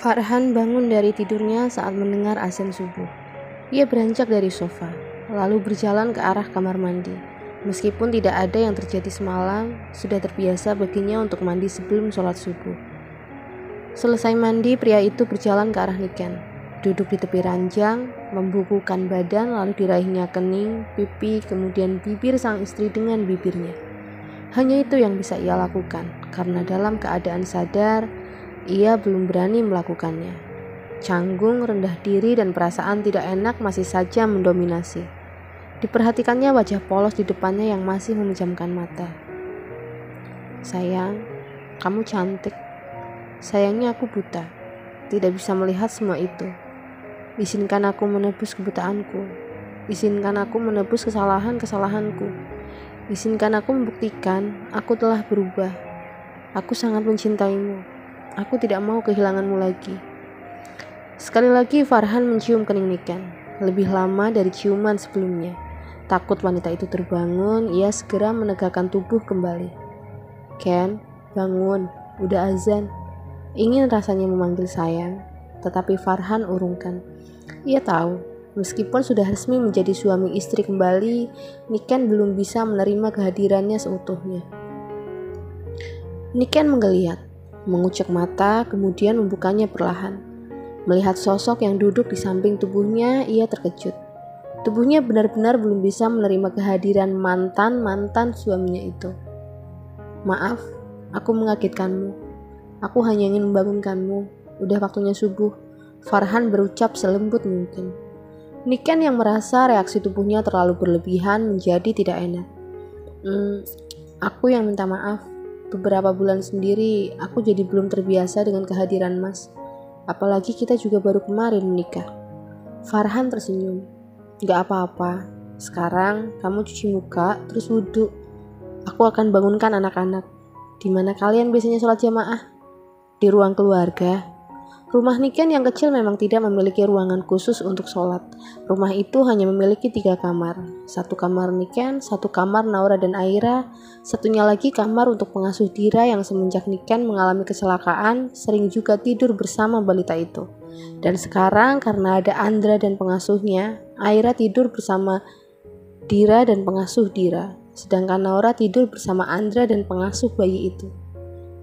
Farhan bangun dari tidurnya saat mendengar azan subuh. Ia beranjak dari sofa, lalu berjalan ke arah kamar mandi. Meskipun tidak ada yang terjadi semalam, sudah terbiasa baginya untuk mandi sebelum sholat subuh. Selesai mandi, pria itu berjalan ke arah Niken. Duduk di tepi ranjang, membukukan badan, lalu diraihnya kening, pipi, kemudian bibir sang istri dengan bibirnya. Hanya itu yang bisa ia lakukan, karena dalam keadaan sadar, ia belum berani melakukannya. Canggung, rendah diri, dan perasaan tidak enak masih saja mendominasi. Diperhatikannya wajah polos di depannya yang masih memejamkan mata. Sayang, kamu cantik. Sayangnya aku buta, tidak bisa melihat semua itu. Izinkan aku menebus kebutaanku. Izinkan aku menebus kesalahan-kesalahanku. Izinkan aku membuktikan aku telah berubah. Aku sangat mencintaimu. Aku tidak mau kehilanganmu lagi. Sekali lagi Farhan mencium kening Niken, lebih lama dari ciuman sebelumnya. Takut wanita itu terbangun, ia segera menegakkan tubuh kembali. Ken, bangun, udah azan. Ingin rasanya memanggil sayang, tetapi Farhan urungkan. Ia tahu, meskipun sudah resmi menjadi suami istri kembali, Niken belum bisa menerima kehadirannya seutuhnya. Niken menggeliat, mengucek mata, kemudian membukanya perlahan. Melihat sosok yang duduk di samping tubuhnya, ia terkejut. Tubuhnya benar-benar belum bisa menerima kehadiran mantan suaminya itu. Maaf, aku mengagetkanmu. Aku hanya ingin membangunkanmu. Udah waktunya subuh. Farhan berucap selembut mungkin. Niken yang merasa reaksi tubuhnya terlalu berlebihan menjadi tidak enak. Aku yang minta maaf. Beberapa bulan sendiri, aku jadi belum terbiasa dengan kehadiran Mas. Apalagi kita juga baru kemarin menikah. Farhan tersenyum. Gak apa-apa. Sekarang kamu cuci muka, terus wudhu. Aku akan bangunkan anak-anak. Di mana kalian biasanya sholat jamaah? Di ruang keluarga. Rumah Niken yang kecil memang tidak memiliki ruangan khusus untuk sholat. Rumah itu hanya memiliki 3 kamar. 1 kamar Niken, 1 kamar Naura dan Aira, satunya lagi kamar untuk pengasuh Dira yang semenjak Niken mengalami kecelakaan, sering juga tidur bersama balita itu. Dan sekarang karena ada Andra dan pengasuhnya, Aira tidur bersama Dira dan pengasuh Dira, sedangkan Naura tidur bersama Andra dan pengasuh bayi itu.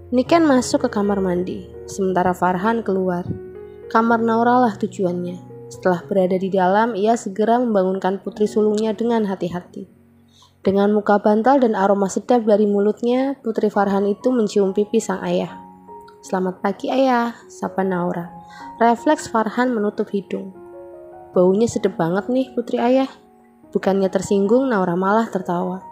Niken masuk ke kamar mandi, sementara Farhan keluar. Kamar Naura lah tujuannya. Setelah berada di dalam, ia segera membangunkan putri sulungnya dengan hati-hati. Dengan muka bantal dan aroma sedap dari mulutnya, putri Farhan itu mencium pipi sang ayah. Selamat pagi ayah, sapa Naura. Refleks Farhan menutup hidung. Baunya sedap banget nih putri ayah. Bukannya tersinggung, Naura malah tertawa.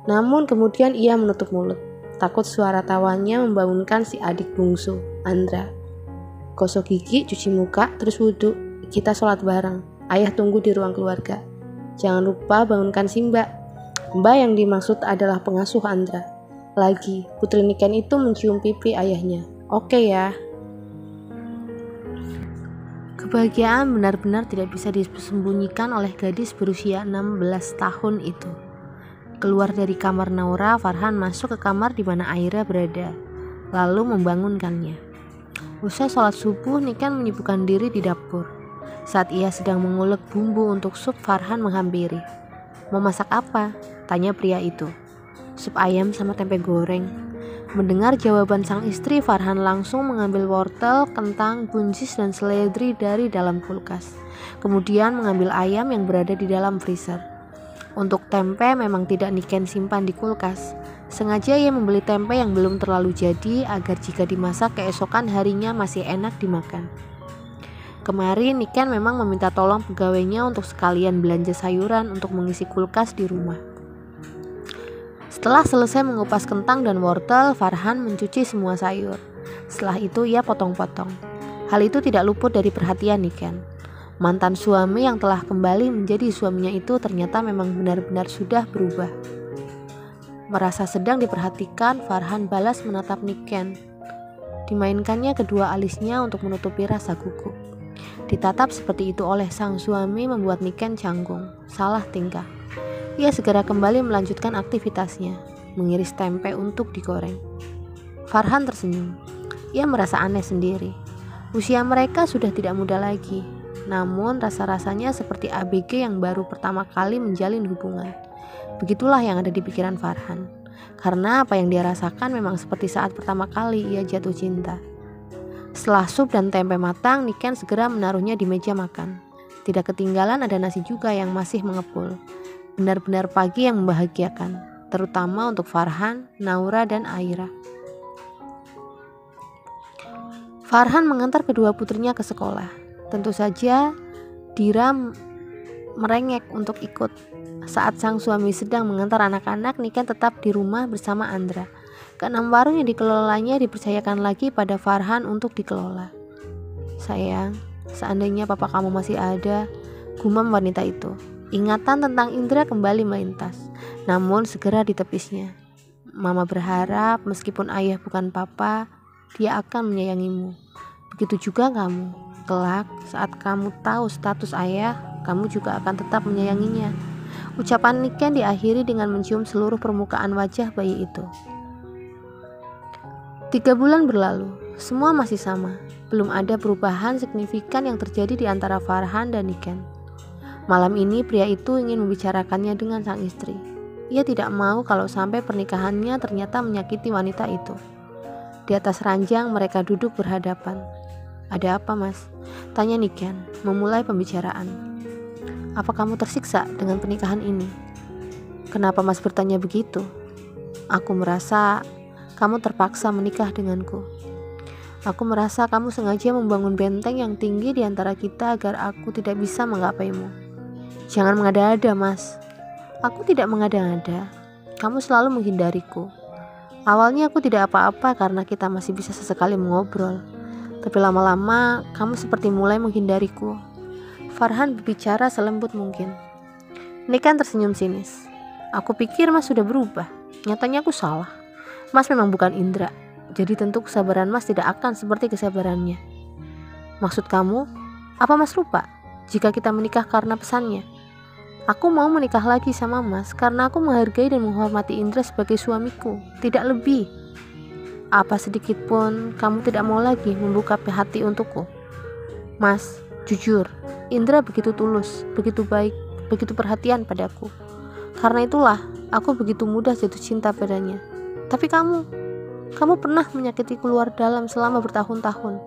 Namun kemudian ia menutup mulut. Takut suara tawanya membangunkan si adik bungsu, Andra. Gosok gigi, cuci muka, terus wudhu. Kita sholat bareng. Ayah tunggu di ruang keluarga. Jangan lupa bangunkan si Mbak. Mbak yang dimaksud adalah pengasuh Andra. Lagi, putri Niken itu mencium pipi ayahnya. Oke ya. Kebahagiaan benar-benar tidak bisa disembunyikan oleh gadis berusia 16 tahun itu. Keluar dari kamar Naura, Farhan masuk ke kamar di mana Aira berada, lalu membangunkannya. Usai sholat subuh, Niken menyibukkan diri di dapur. Saat ia sedang mengulek bumbu untuk sup, Farhan menghampiri. Mau masak apa? Tanya pria itu. Sup ayam sama tempe goreng. Mendengar jawaban sang istri, Farhan langsung mengambil wortel, kentang, buncis, dan seledri dari dalam kulkas. Kemudian mengambil ayam yang berada di dalam freezer. Untuk tempe memang tidak Niken simpan di kulkas. Sengaja ia membeli tempe yang belum terlalu jadi agar jika dimasak keesokan harinya masih enak dimakan. Kemarin Niken memang meminta tolong pegawainya untuk sekalian belanja sayuran untuk mengisi kulkas di rumah. Setelah selesai mengupas kentang dan wortel, Farhan mencuci semua sayur. Setelah itu ia potong-potong. Hal itu tidak luput dari perhatian Niken. Mantan suami yang telah kembali menjadi suaminya itu ternyata memang benar-benar sudah berubah. Merasa sedang diperhatikan, Farhan balas menatap Niken. Dimainkannya kedua alisnya untuk menutupi rasa gugup. Ditatap seperti itu oleh sang suami membuat Niken canggung, salah tingkah. Ia segera kembali melanjutkan aktivitasnya, mengiris tempe untuk digoreng. Farhan tersenyum. Ia merasa aneh sendiri. Usia mereka sudah tidak muda lagi, namun rasa-rasanya seperti ABG yang baru pertama kali menjalin hubungan. Begitulah yang ada di pikiran Farhan, karena apa yang dia rasakan memang seperti saat pertama kali ia jatuh cinta. Setelah sup dan tempe matang, Niken segera menaruhnya di meja makan. Tidak ketinggalan ada nasi juga yang masih mengepul. Benar-benar pagi yang membahagiakan, terutama untuk Farhan, Naura, dan Aira. Farhan mengantar kedua putrinya ke sekolah. Tentu saja Dira merengek untuk ikut. Saat sang suami sedang mengantar anak-anak, Niken tetap di rumah bersama Andra. Keenam warung yang dikelolanya dipercayakan lagi pada Farhan untuk dikelola. Sayang, seandainya papa kamu masih ada, gumam wanita itu. Ingatan tentang Indra kembali melintas, namun segera ditepisnya. Mama berharap meskipun ayah bukan papa, dia akan menyayangimu. Begitu juga kamu. Kelak, saat kamu tahu status ayah, kamu juga akan tetap menyayanginya. Ucapan Niken diakhiri dengan mencium seluruh permukaan wajah bayi itu. 3 bulan berlalu, semua masih sama. Belum ada perubahan signifikan yang terjadi di antara Farhan dan Niken. Malam ini pria itu ingin membicarakannya dengan sang istri. Ia tidak mau kalau sampai pernikahannya ternyata menyakiti wanita itu. Di atas ranjang mereka duduk berhadapan. Ada apa, Mas? Tanya Niken, memulai pembicaraan. Apa kamu tersiksa dengan pernikahan ini? Kenapa Mas bertanya begitu? Aku merasa kamu terpaksa menikah denganku. Aku merasa kamu sengaja membangun benteng yang tinggi di antara kita agar aku tidak bisa menggapaimu. Jangan mengada-ada, Mas. Aku tidak mengada-ada. Kamu selalu menghindariku. Awalnya aku tidak apa-apa karena kita masih bisa sesekali mengobrol. Tapi lama-lama kamu seperti mulai menghindariku. Farhan berbicara selembut mungkin. Niken tersenyum sinis. Aku pikir Mas sudah berubah. Nyatanya aku salah. Mas memang bukan Indra. Jadi tentu kesabaran Mas tidak akan seperti kesabarannya. Maksud kamu, apa Mas lupa jika kita menikah karena pesannya? Aku mau menikah lagi sama Mas karena aku menghargai dan menghormati Indra sebagai suamiku, tidak lebih. Apa sedikit pun kamu tidak mau lagi membuka hati untukku? Mas, jujur, Indra begitu tulus, begitu baik, begitu perhatian padaku. Karena itulah aku begitu mudah jatuh cinta padanya. Tapi kamu pernah menyakiti keluar dalam selama bertahun-tahun.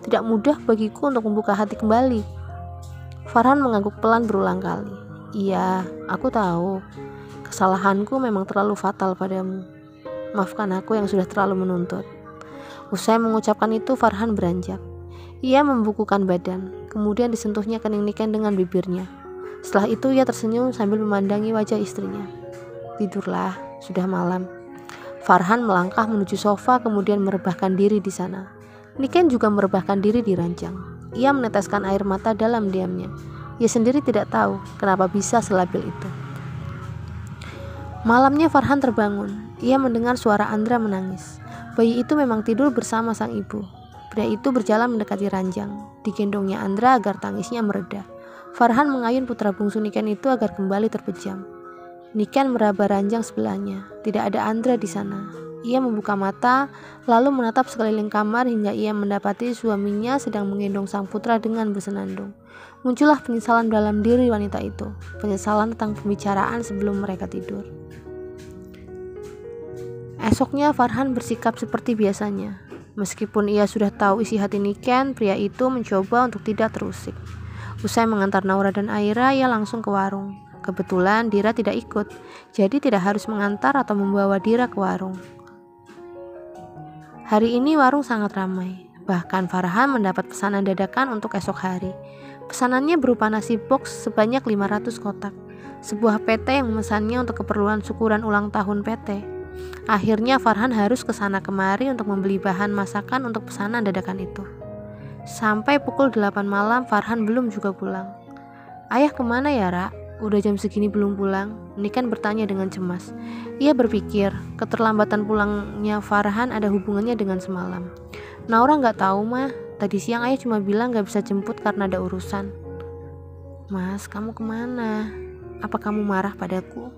Tidak mudah bagiku untuk membuka hati kembali. Farhan mengangguk pelan berulang kali. Iya, aku tahu. Kesalahanku memang terlalu fatal padamu. Maafkan aku yang sudah terlalu menuntut. Usai mengucapkan itu, Farhan beranjak. Ia membukukan badan, kemudian disentuhnya kening Niken dengan bibirnya. Setelah itu ia tersenyum sambil memandangi wajah istrinya. Tidurlah, sudah malam. Farhan melangkah menuju sofa kemudian merebahkan diri di sana. Niken juga merebahkan diri di ranjang. Ia meneteskan air mata dalam diamnya. Ia sendiri tidak tahu kenapa bisa selabil itu. Malamnya Farhan terbangun. Ia mendengar suara Andra menangis. Bayi itu memang tidur bersama sang ibu. Pria itu berjalan mendekati ranjang. Digendongnya Andra agar tangisnya mereda. Farhan mengayun putra bungsu Niken itu agar kembali terpejam. Niken meraba ranjang sebelahnya. Tidak ada Andra di sana. Ia membuka mata, lalu menatap sekeliling kamar hingga ia mendapati suaminya sedang menggendong sang putra dengan bersenandung. Muncullah penyesalan dalam diri wanita itu. Penyesalan tentang pembicaraan sebelum mereka tidur. Esoknya Farhan bersikap seperti biasanya. Meskipun ia sudah tahu isi hati Niken, pria itu mencoba untuk tidak terusik. Usai mengantar Naura dan Aira, ia langsung ke warung. Kebetulan Dira tidak ikut, jadi tidak harus mengantar atau membawa Dira ke warung. Hari ini warung sangat ramai. Bahkan Farhan mendapat pesanan dadakan untuk esok hari. Pesanannya berupa nasi box sebanyak 500 kotak. Sebuah PT yang memesannya untuk keperluan syukuran ulang tahun PT. Akhirnya Farhan harus ke sana kemari untuk membeli bahan masakan untuk pesanan dadakan itu. Sampai pukul 8 malam Farhan belum juga pulang. Ayah kemana ya, Ra? Udah jam segini belum pulang? Niken bertanya dengan cemas. Ia berpikir keterlambatan pulangnya Farhan ada hubungannya dengan semalam. Naura gak tahu mah. Tadi siang ayah cuma bilang gak bisa jemput karena ada urusan. Mas, kamu kemana? Apa kamu marah padaku?